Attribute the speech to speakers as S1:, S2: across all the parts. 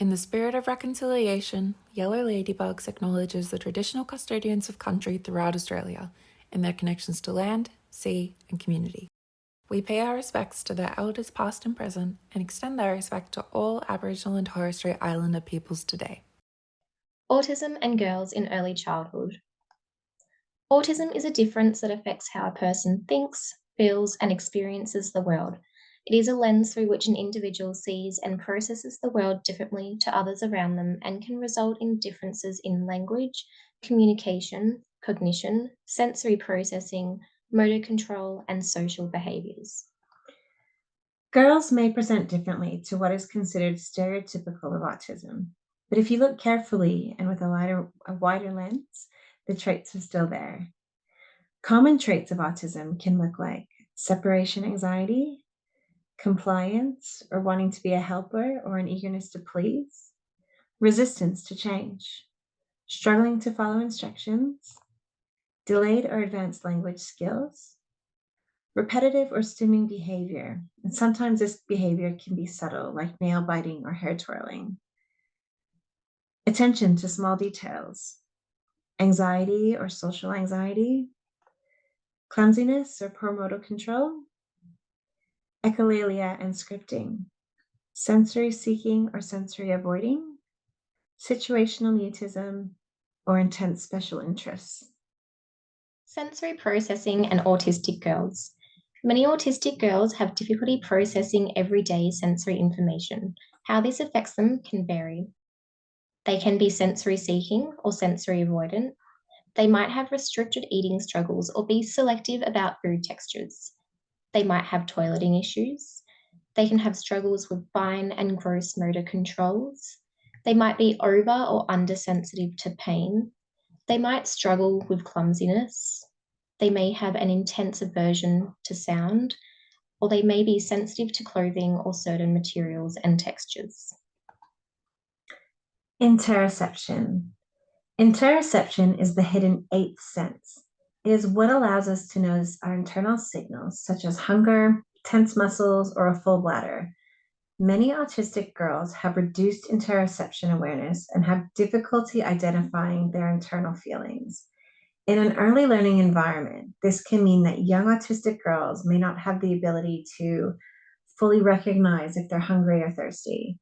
S1: In the spirit of reconciliation, Yellow Ladybugs acknowledges the traditional custodians of country throughout Australia and their connections to land, sea, and community. We pay our respects to their elders past and present and extend that respect to all Aboriginal and Torres Strait Islander peoples today.
S2: Autism and girls in early childhood. Autism is a difference that affects how a person thinks, feels, and experiences the world. It is a lens through which an individual sees and processes the world differently to others around them and can result in differences in language, communication, cognition, sensory processing, motor control, and social behaviours.
S3: Girls may present differently to what is considered stereotypical of autism, but if you look carefully and with a wider lens, the traits are still there. Common traits of autism can look like separation anxiety, compliance or wanting to be a helper or an eagerness to please, resistance to change, struggling to follow instructions, delayed or advanced language skills, repetitive or stimming behavior, and sometimes this behavior can be subtle, like nail biting or hair twirling. Attention to small details, anxiety or social anxiety, clumsiness or poor motor control, echolalia and scripting, sensory seeking or sensory avoiding, situational mutism, or intense special interests.
S2: Sensory processing and autistic girls. Many autistic girls have difficulty processing everyday sensory information. How this affects them can vary. They can be sensory seeking or sensory avoidant. They might have restricted eating struggles or be selective about food textures. They might have toileting issues. They can have struggles with fine and gross motor controls. They might be over or undersensitive to pain. They might struggle with clumsiness. They may have an intense aversion to sound, or they may be sensitive to clothing or certain materials and textures.
S3: Interoception. Interoception is the hidden eighth sense. It is what allows us to notice our internal signals, such as hunger, tense muscles, or a full bladder. Many autistic girls have reduced interoception awareness and have difficulty identifying their internal feelings. In an early learning environment, this can mean that young autistic girls may not have the ability to fully recognize if they're hungry or thirsty,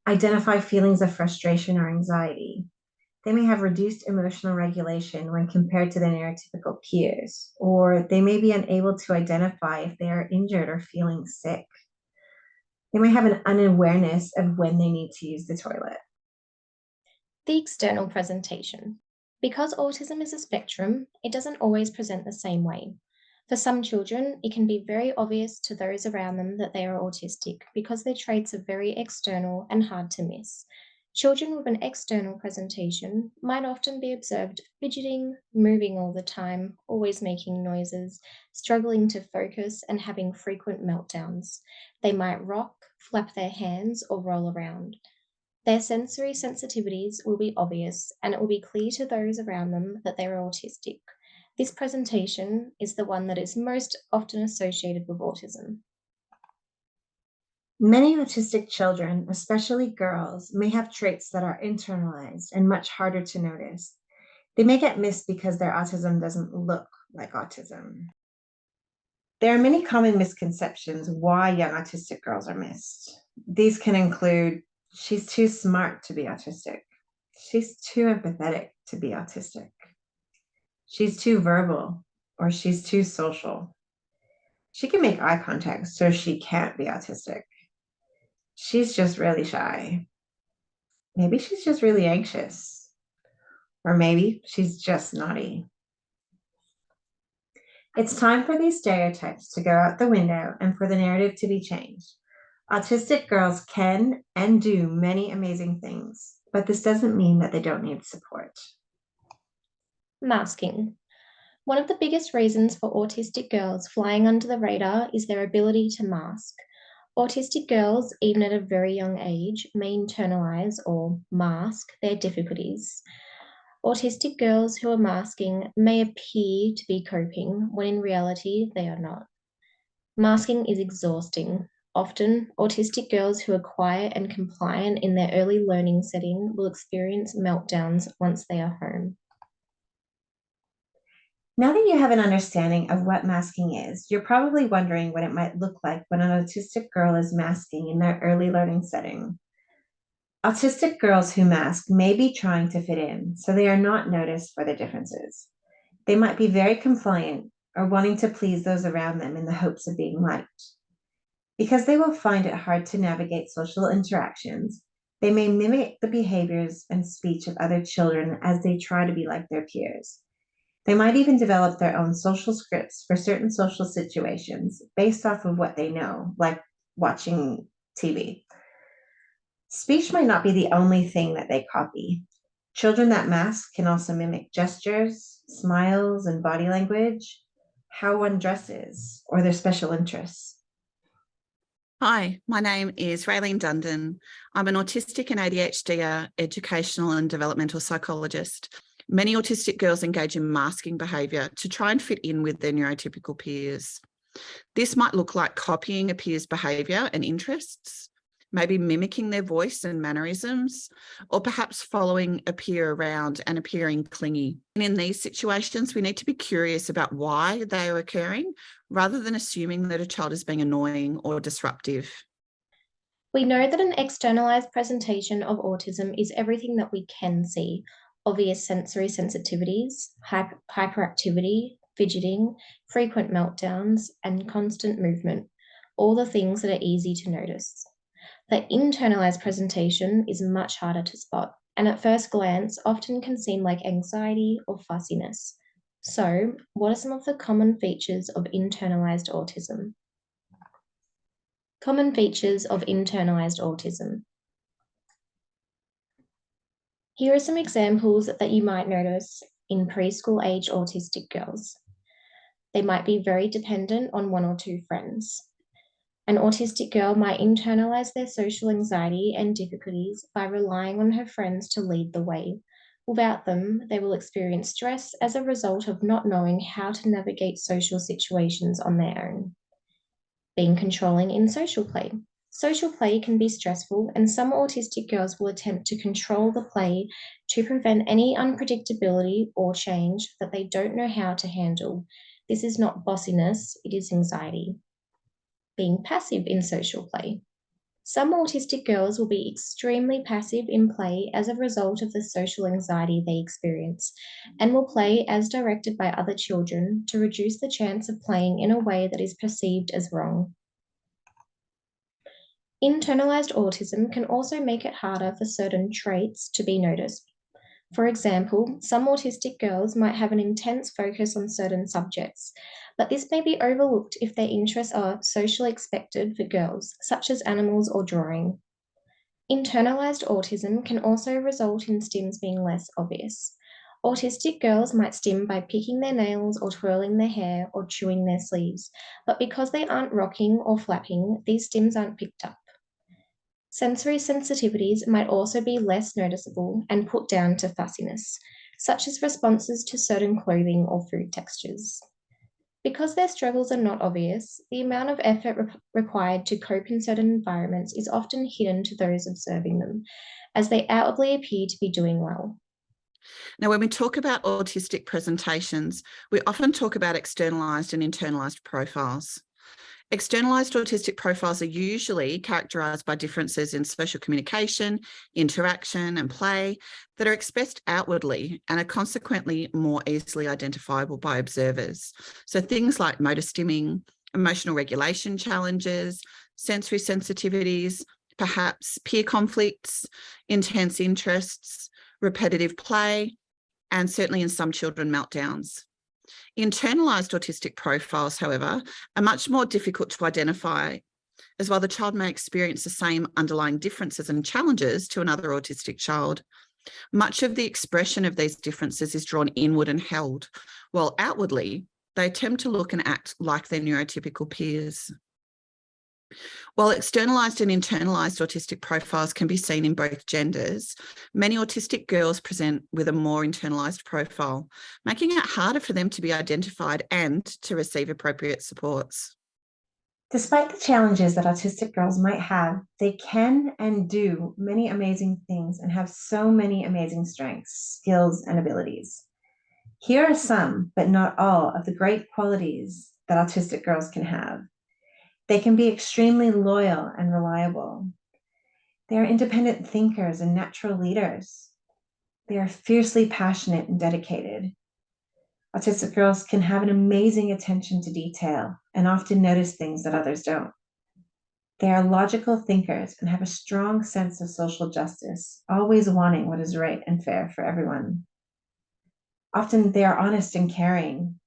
S3: identify feelings of frustration or anxiety. They may have reduced emotional regulation when compared to their neurotypical peers, or they may be unable to identify if they are injured or feeling sick. They may have an unawareness of when they need to use the toilet.
S2: The external presentation. Because autism is a spectrum, it doesn't always present the same way. For some children, it can be very obvious to those around them that they are autistic because their traits are very external and hard to miss. Children with an external presentation might often be observed fidgeting, moving all the time, always making noises, struggling to focus, and having frequent meltdowns. They might rock, flap their hands, or roll around. Their sensory sensitivities will be obvious, and it will be clear to those around them that they are autistic. This presentation is the one that is most often associated with autism.
S3: Many autistic children, especially girls, may have traits that are internalized and much harder to notice. They may get missed because their autism doesn't look like autism. There are many common misconceptions why young autistic girls are missed. These can include she's too smart to be autistic, she's too empathetic to be autistic, she's too verbal, or she's too social. She can make eye contact, so she can't be autistic. She's just really shy. Maybe she's just really anxious. Or maybe she's just naughty. It's time for these stereotypes to go out the window and for the narrative to be changed. Autistic girls can and do many amazing things, but this doesn't mean that they don't need support.
S2: Masking. One of the biggest reasons for autistic girls flying under the radar is their ability to mask. Autistic girls, even at a very young age, may internalize or mask their difficulties. Autistic girls who are masking may appear to be coping when in reality they are not. Masking is exhausting. Often, autistic girls who are quiet and compliant in their early learning setting will experience meltdowns once they are home.
S3: Now that you have an understanding of what masking is, you're probably wondering what it might look like when an autistic girl is masking in their early learning setting. Autistic girls who mask may be trying to fit in, so they are not noticed for the differences. They might be very compliant or wanting to please those around them in the hopes of being liked. Because they will find it hard to navigate social interactions, they may mimic the behaviors and speech of other children as they try to be like their peers. They might even develop their own social scripts for certain social situations based off of what they know, like watching TV. Speech might not be the only thing that they copy. Children that mask can also mimic gestures, smiles, and body language, how one dresses, or their special interests.
S4: Hi, my name is Raylene Dundon. I'm an autistic and ADHD educational and developmental psychologist. Many autistic girls engage in masking behaviour to try and fit in with their neurotypical peers. This might look like copying a peer's behaviour and interests, maybe mimicking their voice and mannerisms, or perhaps following a peer around and appearing clingy. And in these situations, we need to be curious about why they are occurring, rather than assuming that a child is being annoying or disruptive.
S2: We know that an externalized presentation of autism is everything that we can see: obvious sensory sensitivities, hyperactivity, fidgeting, frequent meltdowns, and constant movement, all the things that are easy to notice. The internalized presentation is much harder to spot, and at first glance often can seem like anxiety or fussiness. So, what are some of the common features of internalized autism? Common features of internalized autism. Here are some examples that you might notice in preschool age autistic girls. They might be very dependent on one or two friends. An autistic girl might internalize their social anxiety and difficulties by relying on her friends to lead the way. Without them, they will experience stress as a result of not knowing how to navigate social situations on their own. Being controlling in social play. Social play can be stressful, and some autistic girls will attempt to control the play to prevent any unpredictability or change that they don't know how to handle. This is not bossiness, it is anxiety. Being passive in social play. Some autistic girls will be extremely passive in play as a result of the social anxiety they experience, and will play as directed by other children to reduce the chance of playing in a way that is perceived as wrong. Internalized autism can also make it harder for certain traits to be noticed. For example, some autistic girls might have an intense focus on certain subjects, but this may be overlooked if their interests are socially expected for girls, such as animals or drawing. Internalized autism can also result in stims being less obvious. Autistic girls might stim by picking their nails or twirling their hair or chewing their sleeves, but because they aren't rocking or flapping, these stims aren't picked up. Sensory sensitivities might also be less noticeable and put down to fussiness, such as responses to certain clothing or food textures. Because their struggles are not obvious, the amount of effort required to cope in certain environments is often hidden to those observing them, as they outwardly appear to be doing well.
S4: Now, when we talk about autistic presentations, we often talk about externalized and internalized profiles. Externalized autistic profiles are usually characterized by differences in social communication, interaction, and play that are expressed outwardly and are consequently more easily identifiable by observers. So things like motor stimming, emotional regulation challenges, sensory sensitivities, perhaps peer conflicts, intense interests, repetitive play, and certainly in some children, meltdowns. Internalized autistic profiles, however, are much more difficult to identify, as while the child may experience the same underlying differences and challenges to another autistic child, much of the expression of these differences is drawn inward and held, while outwardly they attempt to look and act like their neurotypical peers. While externalized and internalized autistic profiles can be seen in both genders, many autistic girls present with a more internalized profile, making it harder for them to be identified and to receive appropriate supports.
S3: Despite the challenges that autistic girls might have, they can and do many amazing things and have so many amazing strengths, skills, and abilities. Here are some, but not all, of the great qualities that autistic girls can have. They can be extremely loyal and reliable. They are independent thinkers and natural leaders. They are fiercely passionate and dedicated. Autistic girls can have an amazing attention to detail and often notice things that others don't. They are logical thinkers and have a strong sense of social justice, always wanting what is right and fair for everyone. Often they are honest and caring.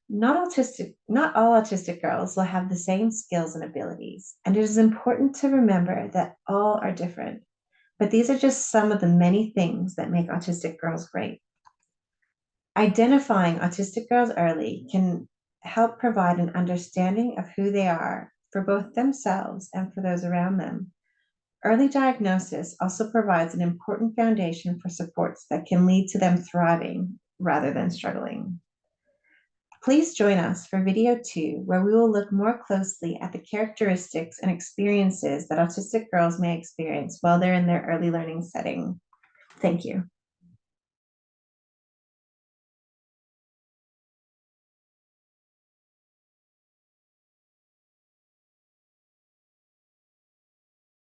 S3: Not all autistic girls will have the same skills and abilities, and it is important to remember that all are different, but these are just some of the many things that make autistic girls great. Identifying autistic girls early can help provide an understanding of who they are for both themselves and for those around them. Early diagnosis also provides an important foundation for supports that can lead to them thriving rather than struggling. Please join us for video 2, where we will look more closely at the characteristics and experiences that autistic girls may experience while they're in their early learning setting. Thank you.